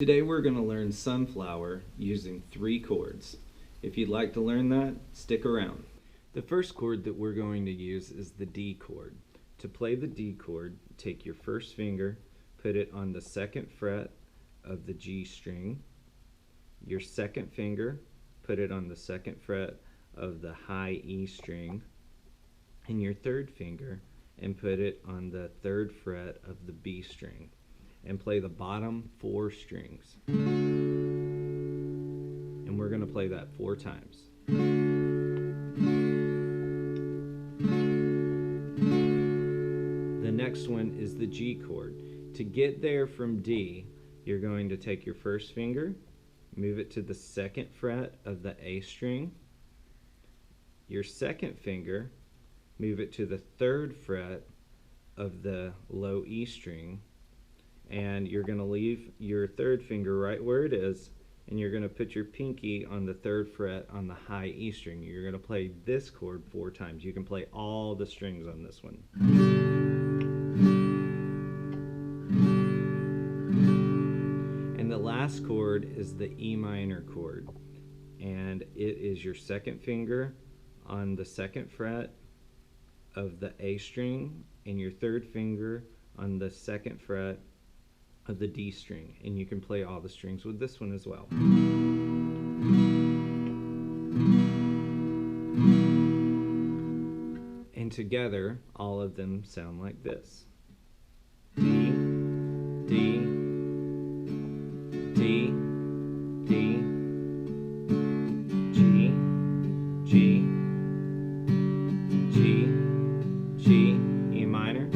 Today we're going to learn Sunflower using 3 chords. If you'd like to learn that, stick around. The first chord that we're going to use is the D chord. To play the D chord, take your first finger, put it on the 2nd fret of the G string. Your second finger, put it on the 2nd fret of the high E string. And your third finger, and put it on the 3rd fret of the B string. And play the bottom 4 strings. And we're going to play that 4 times. The next one is the G chord. To get there from D, you're going to take your first finger, move it to the 2nd fret of the A string. Your second finger, move it to the 3rd fret of the low E string. And you're going to leave your 3rd finger right where it is, and you're going to put your pinky on the 3rd fret on the high E string. You're going to play this chord 4 times. You can play all the strings on this one. And the last chord is the E minor chord, and it is your 2nd finger on the 2nd fret of the A string, and your 3rd finger on the 2nd fret of the D string, and you can play all the strings with this one as well. And together, all of them sound like this. D, D, D, D, G, G, G, G, E minor,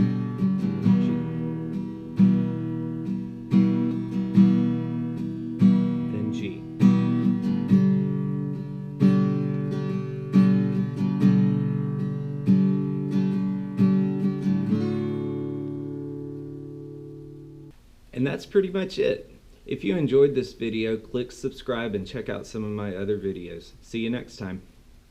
And that's pretty much it. If you enjoyed this video, click subscribe and check out some of my other videos. See you next time.